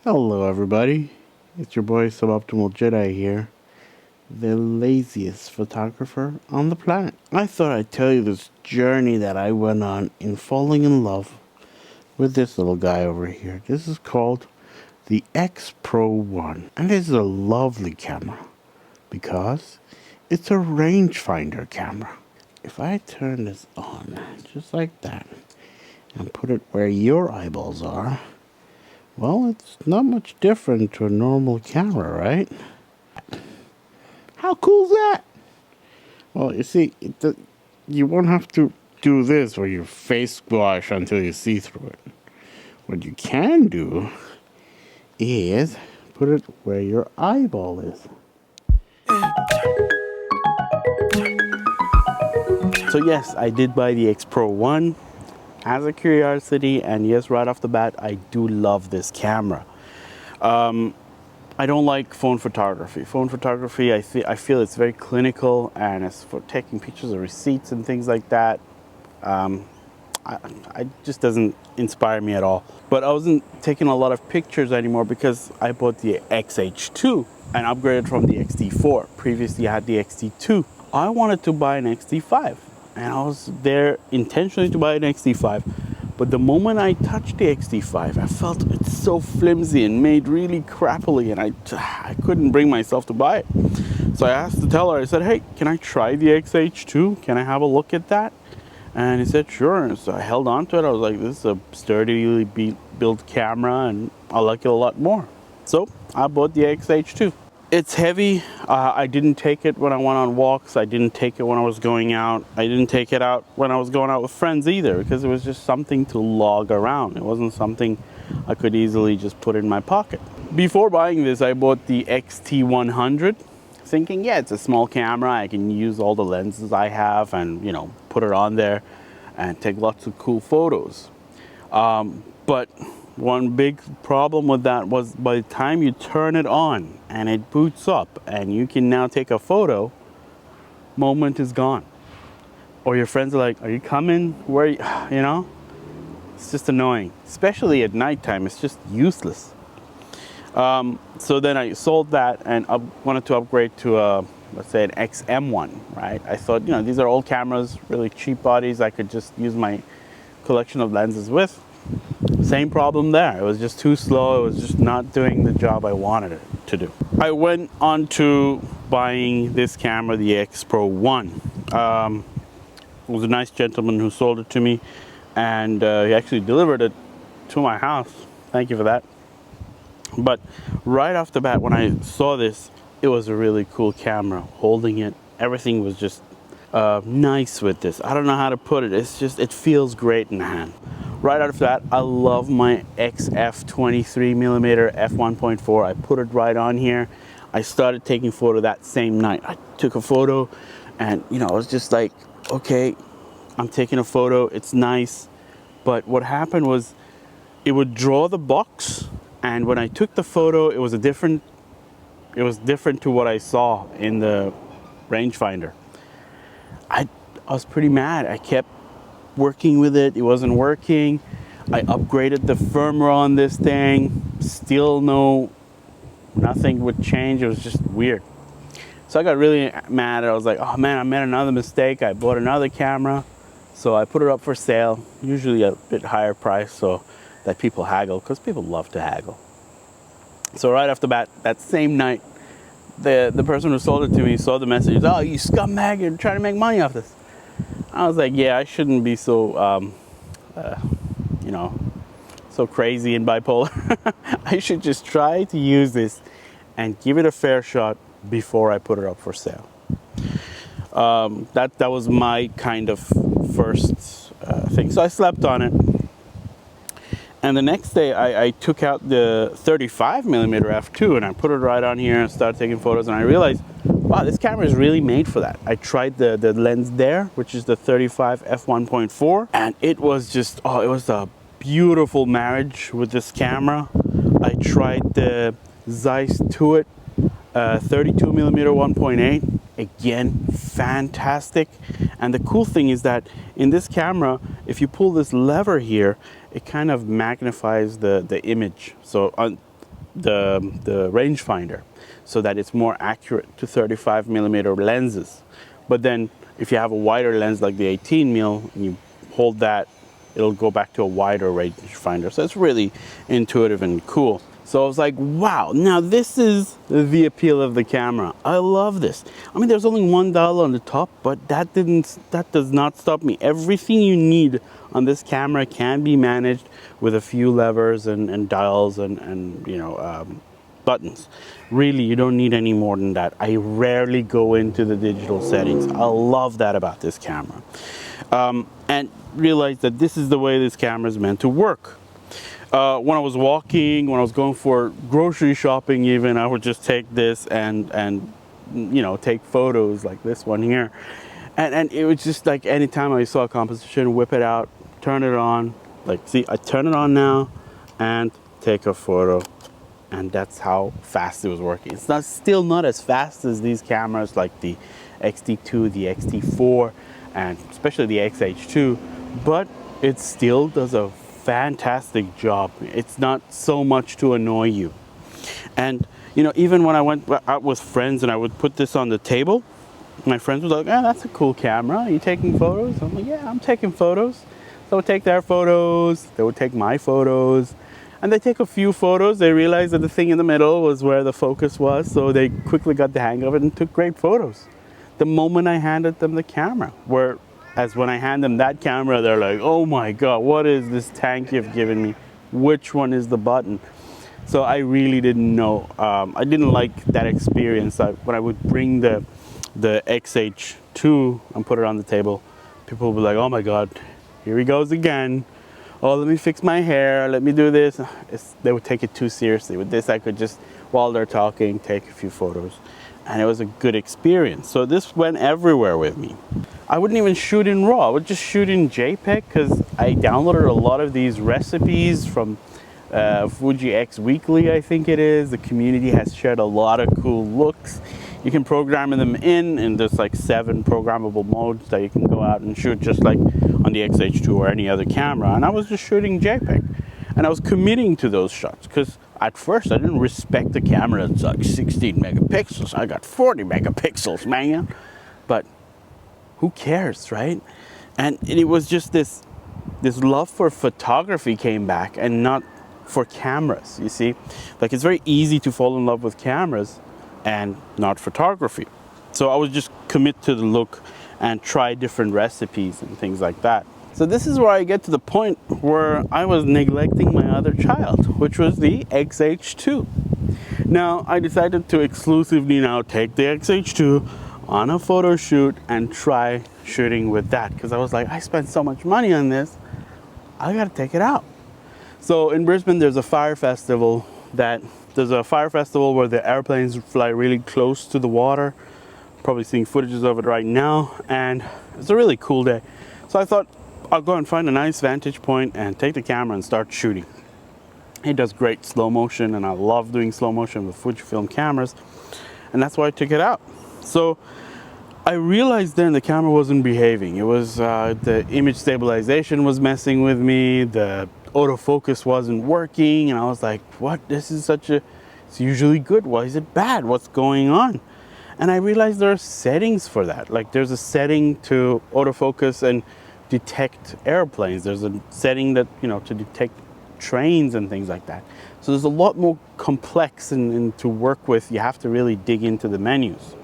Hello everybody, it's your boy Suboptimal Jedi here, the laziest photographer on the planet. I thought I'd tell you this journey that I went on in falling in love with this little guy over here. This is called the X-pro1, and this is a lovely camera because it's a rangefinder camera. If I turn this on just like that and put it where your eyeballs are, well, it's not much different to a normal camera, right? How cool is that? Well, you see, you won't have to do this where you face squash until you see through it. What you can do is put it where your eyeball is. So yes, I did buy the X-pro1 as a curiosity, and yes, right off the bat, I do love this camera. I don't like phone photography. Phone photography, I feel it's very clinical, and it's for taking pictures of receipts and things like that. I just doesn't inspire me at all. But I wasn't taking a lot of pictures anymore because I bought the XH2 and upgraded from the XT4. Previously, I had the XT2. I wanted to buy an XT5. And I was there intentionally to buy an XT5, but the moment I touched the XT5, I felt it's so flimsy and made really crappily, and I couldn't bring myself to buy it. So I asked the teller, I said, hey, can I try the XH2? Can I have a look at that? And he said, sure. And so I held on to it. I was like, this is a sturdily built camera, and I like it a lot more. So I bought the XH2. It's heavy. I didn't take it when I went on walks. I didn't take it when I was going out. I didn't take it out when I was going out with friends either, because it was just something to log around. It wasn't something I could easily just put in my pocket. Before buying this, I bought the XT100, thinking, yeah, it's a small camera. I can use all the lenses I have and, you know, put it on there and take lots of cool photos. But one big problem with that was by the time you turn it on and it boots up and you can now take a photo, moment is gone. Or your friends are like, are you coming? Where, you know? It's just annoying. Especially at nighttime, it's just useless. So then I sold that and wanted to upgrade to a, let's say, an XM1, right? I thought, you know, these are old cameras, really cheap bodies. I could just use my collection of lenses with. Same problem there. It was just too slow. It was just not doing the job I wanted it to do. I went on to buying this camera, the X-pro1. It was a nice gentleman who sold it to me, and he actually delivered it to my house. Thank you for that. But right off the bat, when I saw this, it was a really cool camera. Holding it, everything was just nice with this. I don't know how to put it. It's just, it feels great in the hand. Right after that, I love my XF 23mm f1.4. I put it right on here. I started taking photo that same night. I took a photo and, you know, I was just like, okay, I'm taking a photo. It's nice. But what happened was it would draw the box. And when I took the photo, it was different to what I saw in the rangefinder. I was pretty mad. I kept working with it. It wasn't working. I upgraded the firmware on this thing. Still nothing would change. It was just weird. So I got really mad. I was like, oh man, I made another mistake. I bought another camera. So I put it up for sale, usually a bit higher price so that people haggle, because people love to haggle. So right off the bat, that same night, the person who sold it to me saw the message. Oh, you scumbag, you're trying to make money off this. I was like, yeah, I shouldn't be so, you know, so crazy and bipolar. I should just try to use this and give it a fair shot before I put it up for sale. That was my kind of first thing. So I slept on it. And the next day, I took out the 35mm f2 and I put it right on here and started taking photos. And I realized, wow, this camera is really made for that. I tried the lens there, which is the 35 f1.4, and it was just, oh, it was a beautiful marriage with this camera. I tried the Zeiss Tuit 32mm 1.8. Again, fantastic. And the cool thing is that in this camera, if you pull this lever here, it kind of magnifies the image. So the rangefinder so that it's more accurate to 35mm lenses. But then if you have a wider lens like the 18mm and you hold that, it'll go back to a wider rangefinder. So it's really intuitive and cool. So I was like, wow, now this is the appeal of the camera. I love this. I mean, there's only $1 on the top, but that does not stop me. Everything you need on this camera can be managed with a few levers and dials and you know, buttons. Really, you don't need any more than that. I rarely go into the digital settings. I love that about this camera. And realized that this is the way this camera is meant to work. When I was walking, when I was going for grocery shopping even, I would just take this and you know, take photos like this one here. And it was just like anytime I saw a composition, whip it out, turn it on. Like, see, I turn it on now and take a photo. And that's how fast it was working. It's still not as fast as these cameras like the X-T2, the X-T4, and especially the X-H2, but it still does a fantastic job. It's not so much to annoy you. And you know, even when I went out with friends and I would put this on the table, my friends were like, "Oh, that's a cool camera. Are you taking photos?" I'm like, "Yeah, I'm taking photos." So I would take their photos, they would take my photos, and they take a few photos. They realized that the thing in the middle was where the focus was, so they quickly got the hang of it and took great photos. The moment I handed them the camera, whereas when I hand them that camera, they're like, "Oh my God, what is this tank you've given me? Which one is the button?" So I really didn't know. I didn't like that experience. When I would bring the X-H2 and put it on the table, people would be like, "Oh my God, here he goes again. Oh, let me fix my hair, let me do this." They would take it too seriously. With this, I could just, while they're talking, take a few photos. And it was a good experience. So this went everywhere with me. I wouldn't even shoot in RAW. I would just shoot in JPEG because I downloaded a lot of these recipes from Fuji X Weekly, I think it is. The community has shared a lot of cool looks. You can program them in, and there's like 7 programmable modes that you can go out and shoot just like on the X-H2 or any other camera. And I was just shooting JPEG. And I was committing to those shots because at first I didn't respect the camera. It's like 16 megapixels. I got 40 megapixels, man. But who cares, right? And it was just this love for photography came back and not for cameras, you see? Like, it's very easy to fall in love with cameras and not photography. So I would just commit to the look and try different recipes and things like that. So this is where I get to the point where I was neglecting my other child, which was the X-H2. Now, I decided to exclusively now take the X-H2 on a photo shoot and try shooting with that, because I was like, I spent so much money on this, I gotta take it out. So in Brisbane, there's a fire festival where the airplanes fly really close to the water. Probably seeing footages of it right now, and it's a really cool day. So I thought I'll go and find a nice vantage point and take the camera and start shooting. It does great slow motion, and I love doing slow motion with Fujifilm cameras, and that's why I took it out. So I realized then the camera wasn't behaving. It was the image stabilization was messing with me, the autofocus wasn't working, and I was like, what? It's usually good. Why is it bad? What's going on? And I realized there are settings for that. Like, there's a setting to autofocus and detect airplanes. There's a setting that, you know, to detect trains and things like that. So there's a lot more complex and to work with. You have to really dig into the menus.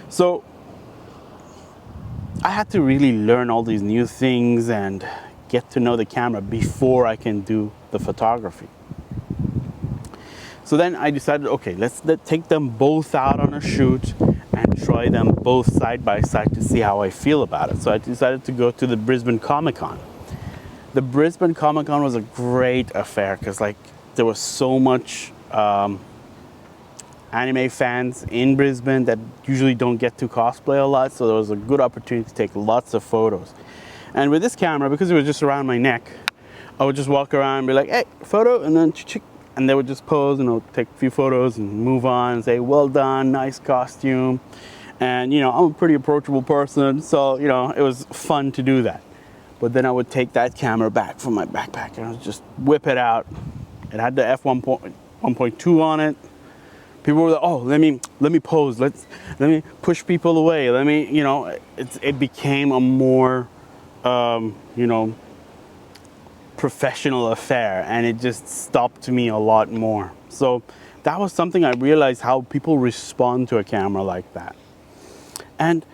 So I had to really learn all these new things and get to know the camera before I can do the photography. So then I decided, okay, let's take them both out on a shoot and try them both side by side to see how I feel about it. So I decided to go to the Brisbane Comic-Con. The Brisbane Comic-Con was a great affair because, like, there was so much anime fans in Brisbane that usually don't get to cosplay a lot, so there was a good opportunity to take lots of photos. And with this camera, because it was just around my neck, I would just walk around and be like, hey, photo, and then and they would just pose, and I would take a few photos and move on and say, well done, nice costume. And, you know, I'm a pretty approachable person, so, you know, it was fun to do that. But then I would take that camera back from my backpack and I would just whip it out. It had the 1.2 on it. People were like, oh, let me pose. Let me push people away. Let me, you know, it became a more, you know, professional affair, and it just stopped me a lot more. So that was something I realized, how people respond to a camera like that. And,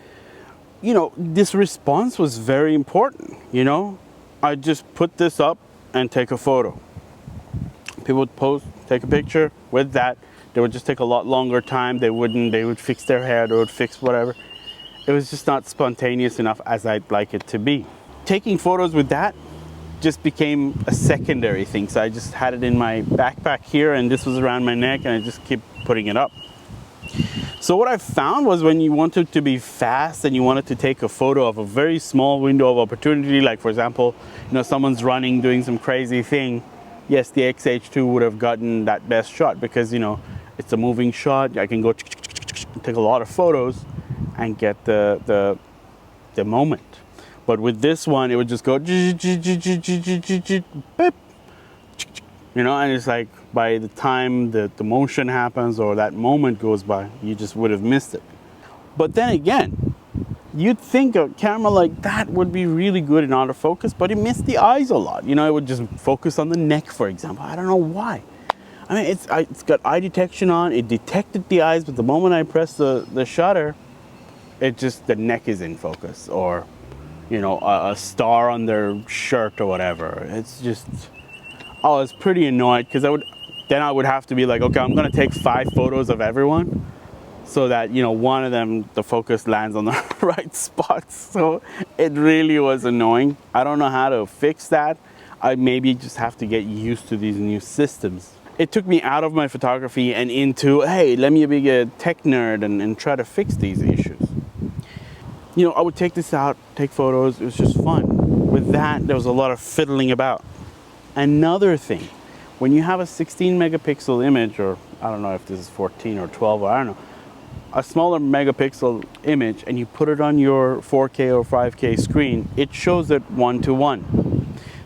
you know, this response was very important, you know. I just put this up and take a photo. People would post, take a picture with that. They would just take a lot longer time. They would fix their hair, they would fix whatever. It was just not spontaneous enough as I'd like it to be. Taking photos with that just became a secondary thing. So I just had it in my backpack here, and this was around my neck, and I just keep putting it up. So what I found was, when you wanted to be fast and you wanted to take a photo of a very small window of opportunity, like for example, you know, someone's running, doing some crazy thing, yes, the X-H2 would have gotten that best shot, because, you know, it's a moving shot. I can go take a lot of photos and get the moment. But with this one, it would just go, beep, you know, and it's like, by the time the motion happens or that moment goes by, you just would have missed it. But then again, you'd think a camera like that would be really good in autofocus, but it missed the eyes a lot. You know, it would just focus on the neck, for example. I don't know why. I mean, it's got eye detection on. It detected the eyes, but the moment I press the shutter, it just, the neck is in focus, or, you know, a star on their shirt or whatever. It's just, I was pretty annoyed, because then I would have to be like, okay, I'm gonna take 5 photos of everyone, so that, you know, one of them, the focus lands on the right spots. So it really was annoying. I don't know how to fix that. I maybe just have to get used to these new systems. It took me out of my photography and into, hey, let me be a tech nerd and try to fix these issues. You know, I would take this out, take photos, it was just fun. With that, there was a lot of fiddling about. Another thing, when you have a 16 megapixel image, or I don't know if this is 14 or 12, or I don't know, a smaller megapixel image, and you put it on your 4K or 5K screen, it shows it 1:1.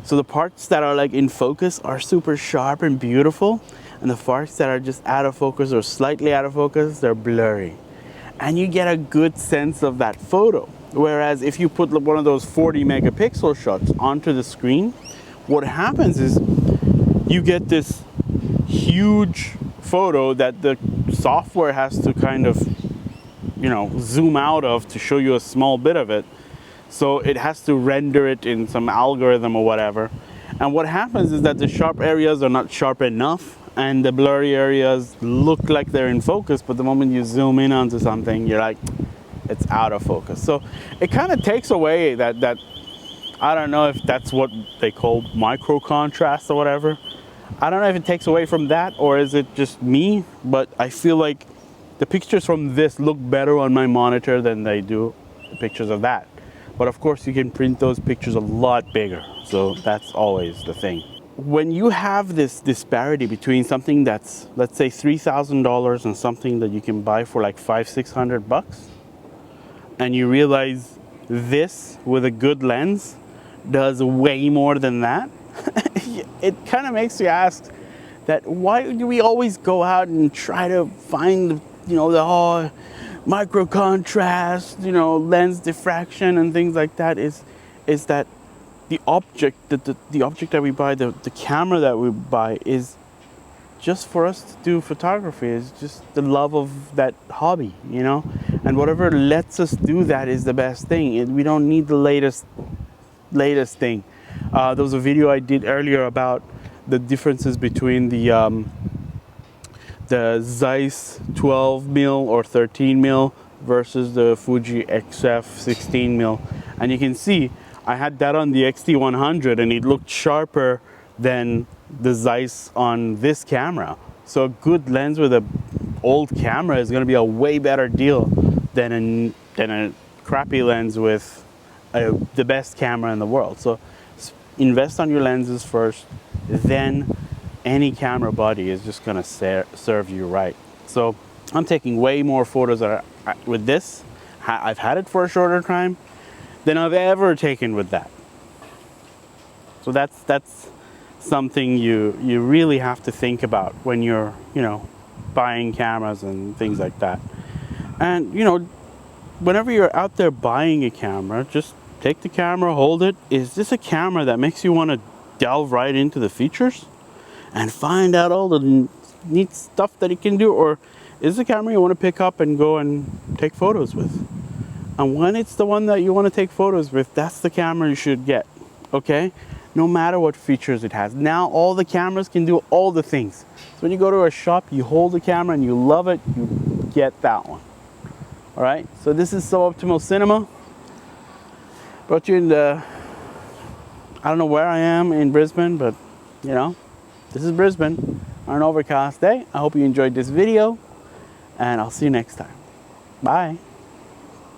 So the parts that are like in focus are super sharp and beautiful, and the parts that are just out of focus or slightly out of focus, they're blurry. And you get a good sense of that photo. Whereas if you put one of those 40 megapixel shots onto the screen, what happens is you get this huge photo that the software has to kind of, you know, zoom out of to show you a small bit of it. So it has to render it in some algorithm or whatever. And what happens is that the sharp areas are not sharp enough, and the blurry areas look like they're in focus, but the moment you zoom in onto something, you're like, it's out of focus. So it kind of takes away that I don't know if that's what they call micro contrast or whatever. I don't know if it takes away from that, or is it just me, but I feel like the pictures from this look better on my monitor than they do the pictures of that. But of course you can print those pictures a lot bigger, so that's always the thing. When you have this disparity between something that's, let's say, $3,000 and something that you can buy for like $500-600, and you realize this with a good lens does way more than that, it kind of makes you ask that, why do we always go out and try to find, you know, the whole micro contrast, you know, lens diffraction and things like that? Is that the object that we buy, the camera that we buy, is just for us to do photography. Is just the love of that hobby, you know, and whatever lets us do that is the best thing. We don't need the latest thing. There was a video I did earlier about the differences between the Zeiss 12mm or 13mm versus the Fuji XF 16mm, and you can see I had that on the XT100 and it looked sharper than the Zeiss on this camera. So a good lens with an old camera is going to be a way better deal than a crappy lens with the best camera in the world. So invest on your lenses first, then any camera body is just going to serve you right. So I'm taking way more photos with this. I've had it for a shorter time than I've ever taken with that. So that's something you really have to think about when you're, you know, buying cameras and things like that. And, you know, whenever you're out there buying a camera, just take the camera, hold it. Is this a camera that makes you want to delve right into the features and find out all the neat stuff that it can do? Or is the camera you want to pick up and go and take photos with? And when it's the one that you want to take photos with, that's the camera you should get, okay? No matter what features it has. Now all the cameras can do all the things. So when you go to a shop, you hold the camera and you love it, you get that one. All right, so this is Suboptimal Cinema. Brought you in the, I don't know where I am in Brisbane, but you know, this is Brisbane on an overcast day. I hope you enjoyed this video, and I'll see you next time. Bye.